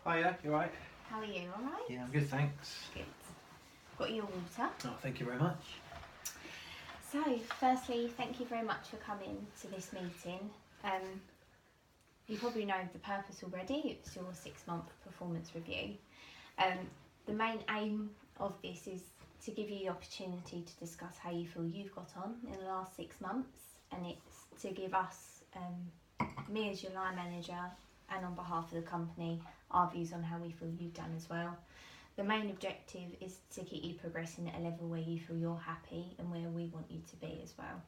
Hiya, you alright? How are you? All right? Yeah, I'm good, thanks. Good. Got your water. Oh, thank you very much. So, firstly, thank you very much for coming to this meeting. You probably know the purpose already. It's your 6-month performance review. The main aim of this is to give you the opportunity to discuss how you feel you've got on in the last 6 months, and it's to give us, me as your line manager, and on behalf of the company, our views on how we feel you've done as well. The main objective is to get you progressing at a level where you feel you're happy and where we want you to be as well.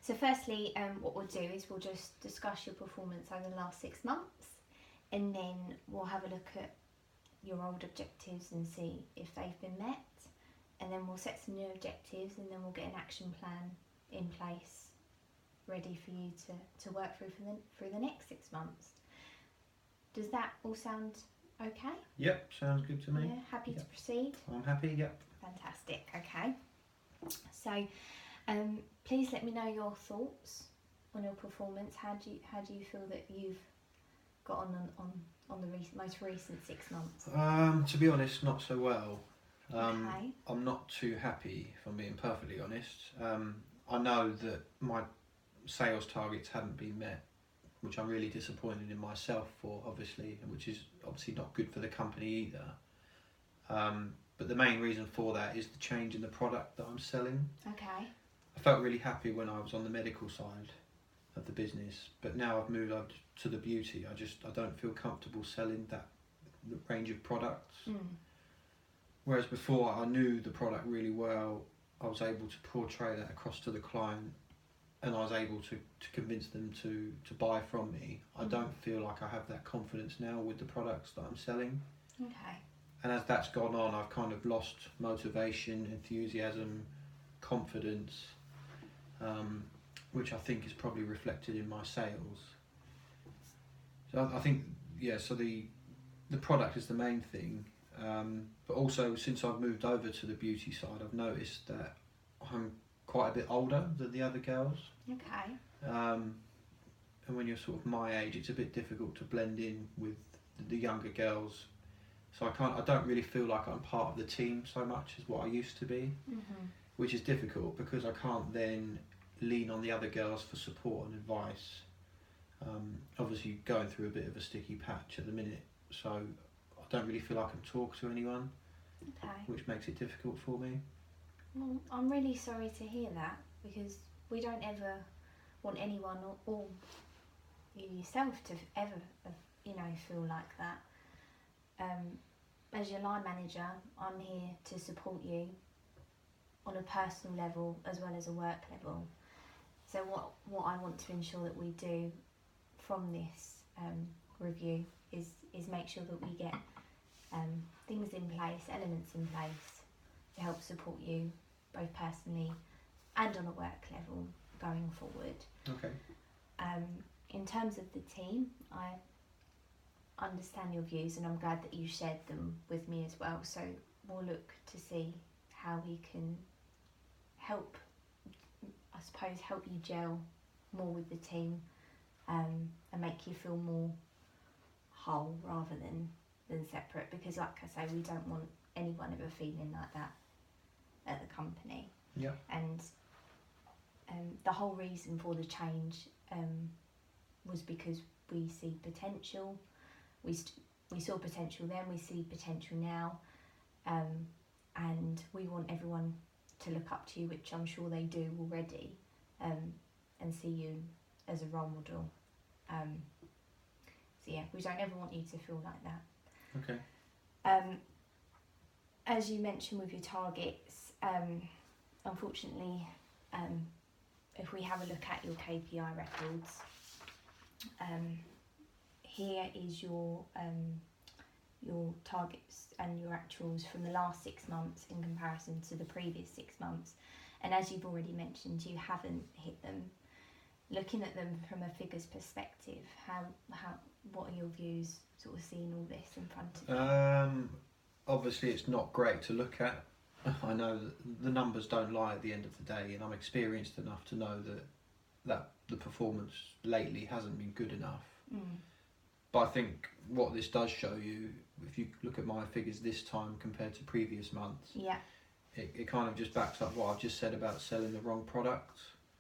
So firstly, what we'll do is we'll just discuss your performance over the last 6 months, and then we'll have a look at your old objectives and see if they've been met, and then we'll set some new objectives, and then we'll get an action plan in place ready for you to work through the next 6 months. Does that all sound okay? Yep, sounds good to me. Yeah, happy to proceed? I'm happy, yep. Fantastic, okay. So, please let me know your thoughts on your performance. How do you feel that you've got on the most recent 6 months? To be honest, not so well. Okay. I'm not too happy, if I'm being perfectly honest. I know that my sales targets hadn't been met, which I'm really disappointed in myself for, obviously, which is obviously not good for the company either. But the main reason for that is the change in the product that I'm selling. Okay. I felt really happy when I was on the medical side of the business, but now I've moved over to the beauty. I don't feel comfortable selling that range of products. Whereas before I knew the product really well, I was able to portray that across to the client, and I was able to convince them to buy from me. I don't feel like I have that confidence now with the products that I'm selling. Okay. And as that's gone on, I've kind of lost motivation, enthusiasm, confidence, which I think is probably reflected in my sales. So I think, yeah, so the product is the main thing. But also, since I've moved over to the beauty side, I've noticed that I'm quite a bit older than the other girls. Okay. And when you're sort of my age, it's a bit difficult to blend in with the younger girls. So I don't really feel like I'm part of the team so much as what I used to be, which is difficult because I can't then lean on the other girls for support and advice. Obviously going through a bit of a sticky patch at the minute, so I don't really feel I can talk to anyone, which makes it difficult for me. Well, I'm really sorry to hear that, because we don't ever want anyone or you yourself to ever, feel like that. As your line manager, I'm here to support you on a personal level as well as a work level. So what I want to ensure that we do from this review is make sure that we get things in place, elements in place to help support you both personally and on a work level going forward. Okay. In terms of the team, I understand your views, and I'm glad that you shared them with me as well. So we'll look to see how we can help you gel more with the team, and make you feel more whole rather than separate, because like I say, we don't want anyone ever feeling like that at the company. Yeah. And the whole reason for the change was because we see potential. We saw potential then, we see potential now, and we want everyone to look up to you, which I'm sure they do already, and see you as a role model. So yeah, we don't ever want you to feel like that. Okay. As you mentioned with your targets, unfortunately, if we have a look at your KPI records, here is your targets and your actuals from the last 6 months in comparison to the previous 6 months, and as you've already mentioned, you haven't hit them. Looking at them from a figures perspective, what are your views, sort of seeing all this in front of you? Obviously it's not great to look at. I know that the numbers don't lie at the end of the day, and I'm experienced enough to know that the performance lately hasn't been good enough. But I think what this does show you, if you look at my figures this time compared to previous months, Yeah. it kind of just backs up what I've just said about selling the wrong product.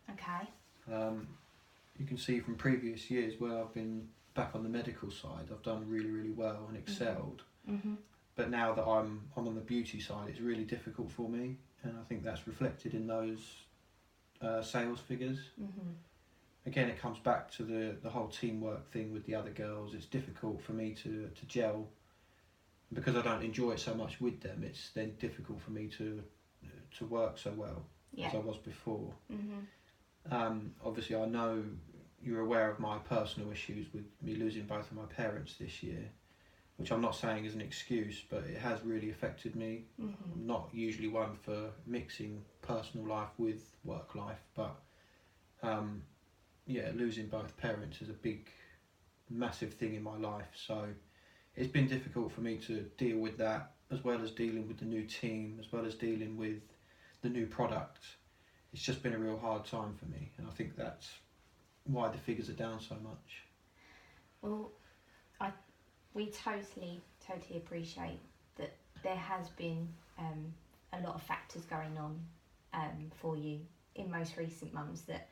Okay. You can see from previous years where I've been back on the medical side, I've done really, really well and excelled. Mm-hmm. But now that I'm on the beauty side, it's really difficult for me, and I think that's reflected in those sales figures. Mm-hmm. Again, it comes back to the whole teamwork thing with the other girls. It's difficult for me to gel because I don't enjoy it so much with them. It's then difficult for me to work so well as I was before. Mm-hmm. Obviously, I know you're aware of my personal issues with me losing both of my parents this year, which I'm not saying is an excuse, but it has really affected me. Mm-hmm. Not usually one for mixing personal life with work life, but losing both parents is a big, massive thing in my life. So it's been difficult for me to deal with that, as well as dealing with the new team, as well as dealing with the new product. It's just been a real hard time for me, and I think that's why the figures are down so much. Well, we totally appreciate that there has been a lot of factors going on for you in most recent months that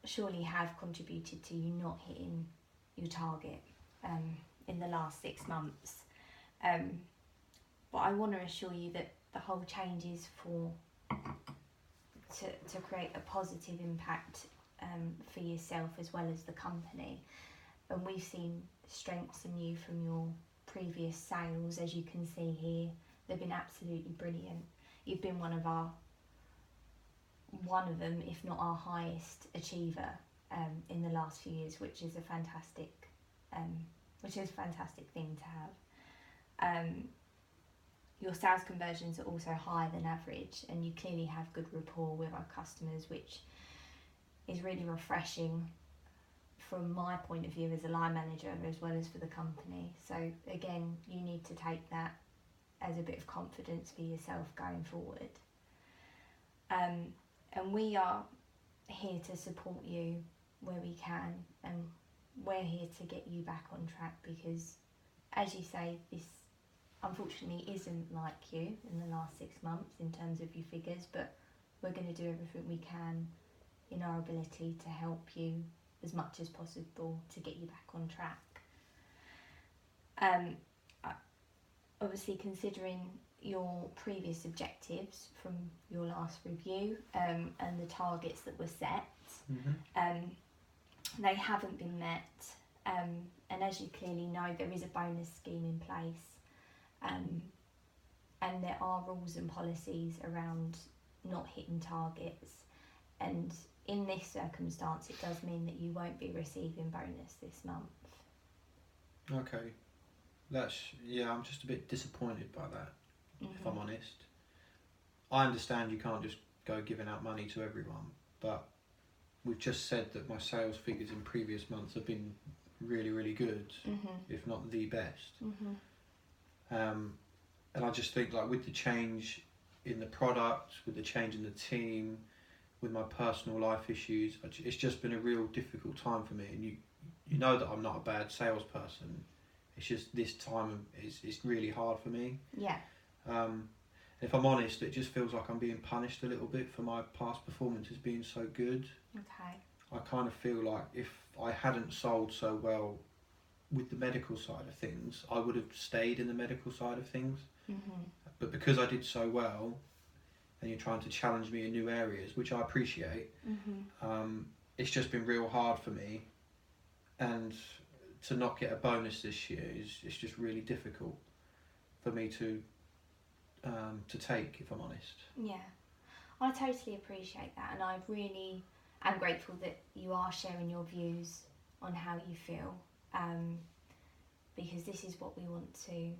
surely have contributed to you not hitting your target in the last 6 months. But I want to assure you that the whole change is to create a positive impact for yourself as well as the company. And we've seen strengths in you from your previous sales, as you can see here. They've been absolutely brilliant. You've been one of them, if not our highest achiever in the last few years, which is a fantastic thing to have. Your sales conversions are also higher than average, and you clearly have good rapport with our customers, which is really refreshing from my point of view as a line manager, as well as for the company. So again, you need to take that as a bit of confidence for yourself going forward. And we are here to support you where we can, and we're here to get you back on track, because as you say, this unfortunately isn't like you in the last 6 months in terms of your figures, but we're going to do everything we can in our ability to help you as much as possible to get you back on track. Obviously, considering your previous objectives from your last review and the targets that were set, they haven't been met, and as you clearly know, there is a bonus scheme in place, and there are rules and policies around not hitting targets, and in this circumstance it does mean that you won't be receiving bonus this month. Okay, I'm just a bit disappointed by that, if I'm honest. I understand you can't just go giving out money to everyone, but we've just said that my sales figures in previous months have been really, really good, if not the best. And I just think, like, with the change in the product, with the change in the team, with my personal life issues, it's just been a real difficult time for me. And you know that I'm not a bad salesperson. It's just this time it's really hard for me. Yeah. If I'm honest, it just feels like I'm being punished a little bit for my past performances being so good. Okay. I kind of feel like if I hadn't sold so well with the medical side of things, I would have stayed in the medical side of things. But because I did so well, and you're trying to challenge me in new areas, which I appreciate, it's just been real hard for me. And to not get a bonus this year it's just really difficult for me to take, if I'm honest. Yeah, I totally appreciate that, and I really am grateful that you are sharing your views on how you feel, because this is what we want to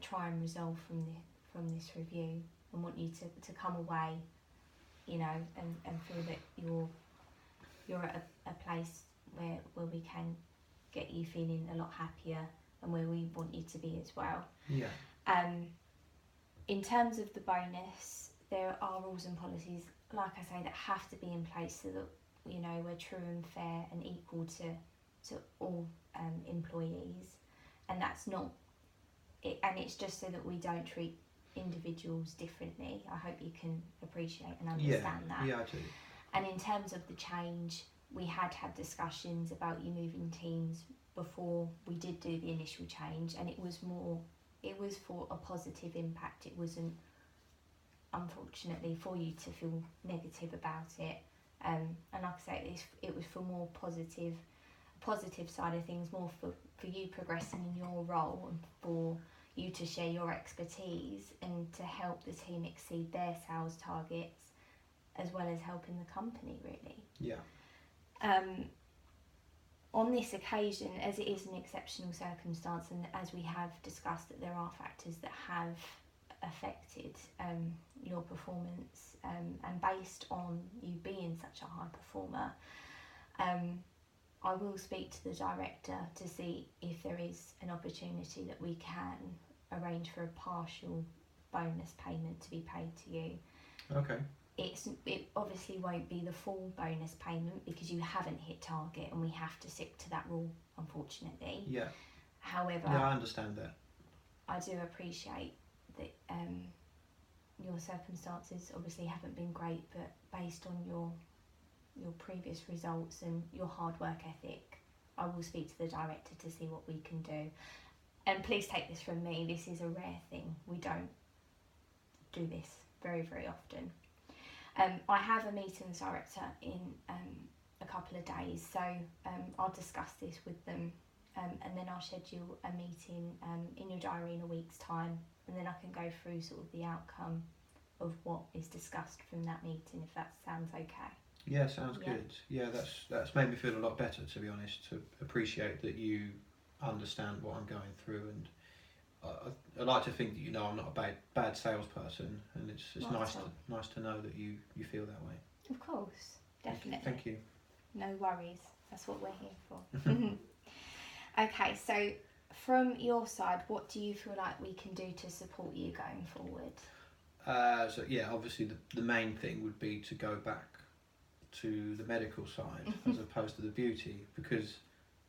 try and resolve from this review, and want you to come away, you know, and feel that you're at a place where we can get you feeling a lot happier, and where we want you to be as well. Yeah. In terms of the bonus, there are rules and policies, like I say, that have to be in place so that, you know, we're true and fair and equal to to all employees, and that's not it. And it's just so that we don't treat individuals differently. I hope you can appreciate and understand that. Yeah, I do. And in terms of the change, we had discussions about you moving teams before we did do the initial change, and it was for a positive impact. It wasn't, unfortunately, for you to feel negative about it. And like I say, it was for more positive side of things, more for you progressing in your role and for you to share your expertise and to help the team exceed their sales targets, as well as helping the company, really. Yeah. On this occasion, as it is an exceptional circumstance, and as we have discussed that there are factors that have affected your performance, and based on you being such a high performer, I will speak to the director to see if there is an opportunity that we can arrange for a partial bonus payment to be paid to you. Okay. It obviously won't be the full bonus payment because you haven't hit target, and we have to stick to that rule, unfortunately. Yeah. However, Yeah, I understand that. I do appreciate that your circumstances obviously haven't been great, but based on your previous results and your hard work ethic, I will speak to the director to see what we can do. And please take this from me, this is a rare thing. We don't do this very, very often. I have a meeting with the director in a couple of days, so I'll discuss this with them, and then I'll schedule a meeting in your diary in a week's time, and then I can go through sort of the outcome of what is discussed from that meeting, if that sounds okay. Yeah, sounds good. Yeah, that's made me feel a lot better, to be honest, to appreciate that you understand what I'm going through, and I like to think that you know I'm not a bad salesperson, and it's nice to know that you feel that way. Of course, definitely. Thank you. No worries, that's what we're here for. Okay, so from your side, what do you feel like we can do to support you going forward? So yeah, obviously the main thing would be to go back to the medical side as opposed to the beauty, because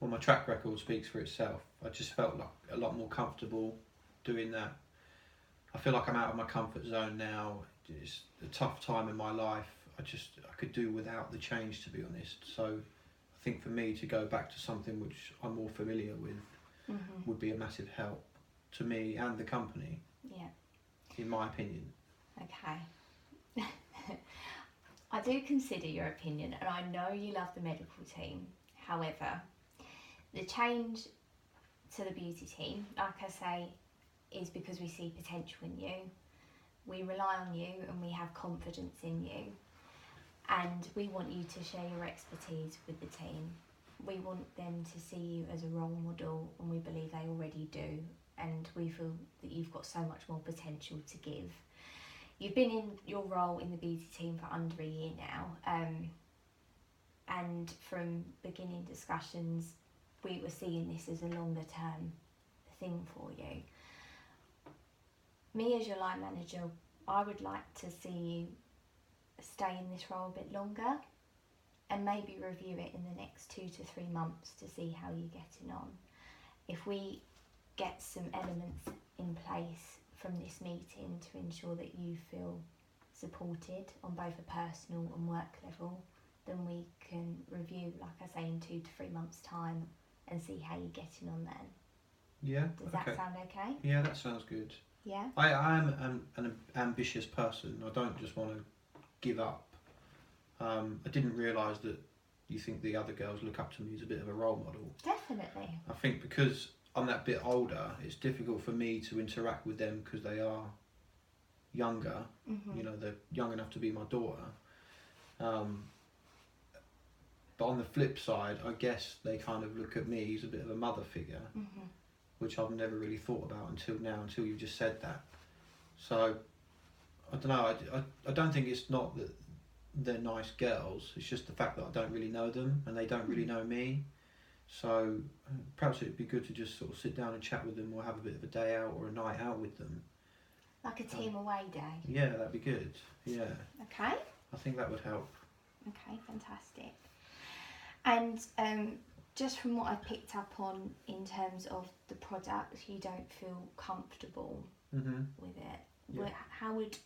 well, my track record speaks for itself. I just felt like a lot more comfortable doing that. I feel like I'm out of my comfort zone now. It's a tough time in my life. I could do without the change, to be honest. So I think for me to go back to something which I'm more familiar with would be a massive help to me and the company. Yeah. In my opinion. Okay. I do consider your opinion, and I know you love the medical team. However, the change to the beauty team, like I say, is because we see potential in you. We rely on you and we have confidence in you. And we want you to share your expertise with the team. We want them to see you as a role model, and we believe they already do. And we feel that you've got so much more potential to give. You've been in your role in the beauty team for under a year now. And from beginning discussions, we were seeing this as a longer term thing for you. Me as your line manager, I would like to see you stay in this role a bit longer and maybe review it in the next 2 to 3 months to see how you're getting on. If we get some elements in place from this meeting to ensure that you feel supported on both a personal and work level, then we can review, like I say, in 2 to 3 months' time and see how you're getting on then. Yeah. Does that sound okay? Yeah, that sounds good. Yeah. I am an ambitious person. I don't just want to give up. I didn't realise that you think the other girls look up to me as a bit of a role model. Definitely. I think because I'm that bit older, it's difficult for me to interact with them because they are younger. You know, they're young enough to be my daughter. But on the flip side, I guess they kind of look at me as a bit of a mother figure, which I've never really thought about until now, until you just said that. So, I don't know, I don't think it's not that they're nice girls, it's just the fact that I don't really know them and they don't really know me. So, perhaps it'd be good to just sort of sit down and chat with them, or have a bit of a day out or a night out with them. Like a team away day? Yeah, that'd be good, yeah. Okay. I think that would help. Okay, fantastic. And just from what I've picked up on in terms of the product, you don't feel comfortable with it. Yeah. How would,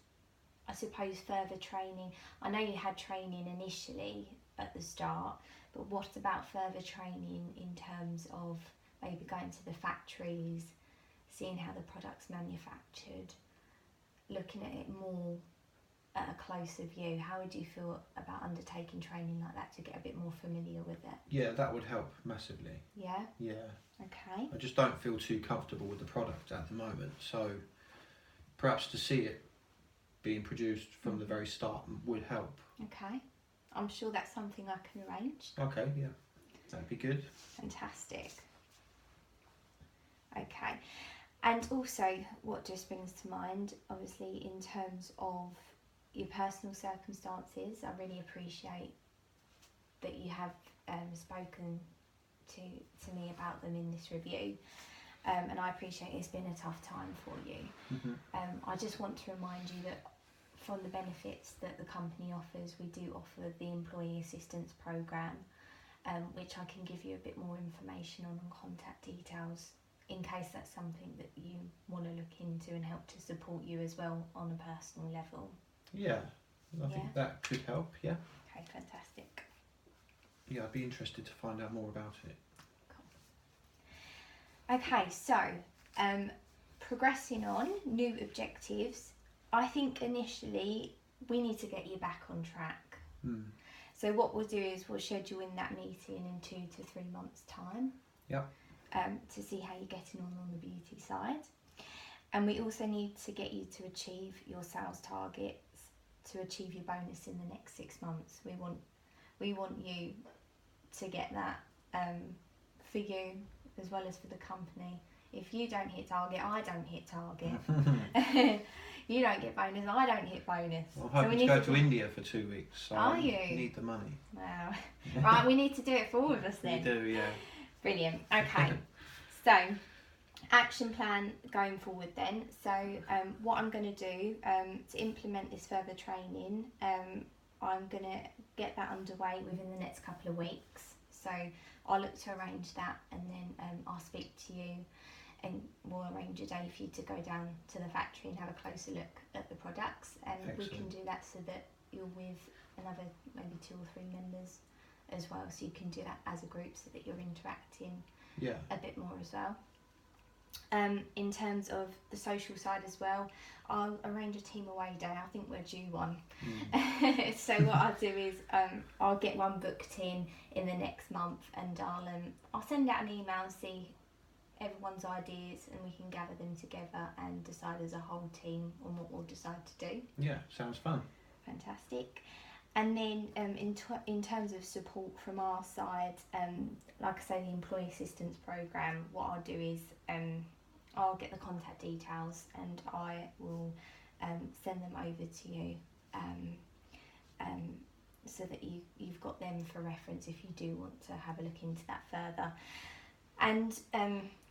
I suppose, further training? I know you had training initially at the start, but what about further training in terms of maybe going to the factories, seeing how the product's manufactured, looking at it more at a closer view? How would you feel about undertaking training like that to get a bit more familiar with it? Yeah, that would help massively. Yeah? Yeah. Okay. I just don't feel too comfortable with the product at the moment, so perhaps to see it being produced from the very start would help. Okay. I'm sure that's something I can arrange. Okay, yeah. That'd be good. Fantastic. Okay. And also, what just brings to mind, obviously, in terms of your personal circumstances, I really appreciate that you have spoken to me about them in this review. And I appreciate it's been a tough time for you. I just want to remind you that from the benefits that the company offers, we do offer the Employee Assistance Programme, which I can give you a bit more information on and contact details in case that's something that you want to look into and help to support you as well on a personal level. Yeah, I think that could help, yeah. Okay, fantastic. Yeah, I'd be interested to find out more about it. Cool. Okay, so progressing on, new objectives. I think initially we need to get you back on track. So what we'll do is we'll schedule in that meeting in 2 to 3 months' time. Yep. To see how you're getting on the beauty side. And we also need to get you to achieve your sales targets, to achieve your bonus in the next 6 months. We want you to get that for you as well as for the company. If you don't hit target, I don't hit target. You don't get bonus, I don't hit bonus. Well, I'm hoping to go to India for 2 weeks, so Are I you? need the money. Wow. Right, we need to do it for all of us then. You do, yeah. Brilliant. Okay. So, action plan going forward then. So, what I'm going to do to implement this further training, I'm going to get that underway within the next couple of weeks. So, I'll look to arrange that, and then I'll speak to you, and we'll arrange a day for you to go down to the factory and have a closer look at the products. And we can do that so that you're with another maybe 2 or 3 members as well, so you can do that as a group so that you're interacting a bit more as well. In terms of the social side as well, I'll arrange a team away day. I think we're due one. So what I'll do is I'll get one booked in the next month, and I'll send out an email and see everyone's ideas, and we can gather them together and decide as a whole team on what we'll decide to do. Yeah, sounds fun. Fantastic. And then in terms of support from our side, like I say, the Employee Assistance Programme, what I'll do is I'll get the contact details and I will send them over to you so that you've got them for reference if you do want to have a look into that further. And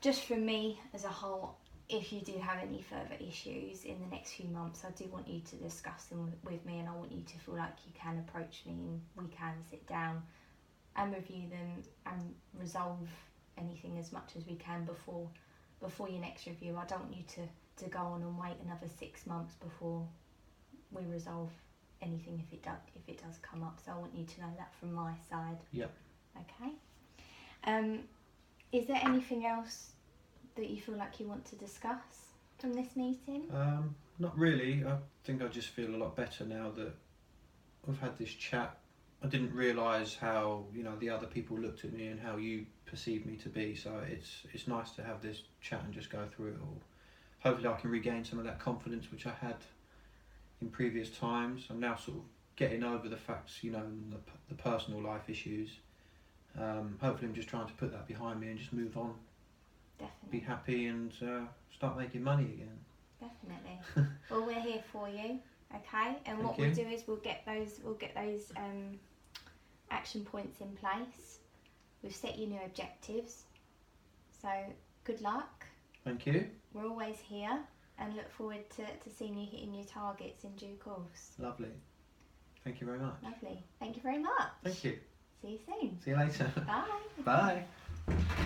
just from me as a whole, if you do have any further issues in the next few months, I do want you to discuss them with me, and I want you to feel like you can approach me and we can sit down and review them and resolve anything as much as we can before your next review. I don't want you to go on and wait another 6 months before we resolve anything if it does come up. So I want you to know that from my side. Yep. Okay. Is there anything else that you feel like you want to discuss from this meeting? Not really. I think I just feel a lot better now that we've had this chat. I didn't realise how the other people looked at me and how you perceived me to be. So it's nice to have this chat and just go through it all. Hopefully, I can regain some of that confidence which I had in previous times. I'm now sort of getting over the facts, and the personal life issues. Hopefully, I'm just trying to put that behind me and just move on. Definitely. Be happy and start making money again. Definitely. Well, we're here for you, okay? And what we'll do is we'll get those action points in place. We've set you new objectives. So good luck. Thank you. We're always here and look forward to seeing you hitting your targets in due course. Lovely. Thank you very much. Lovely. Thank you very much. Thank you. See you soon. See you later. Bye. Bye.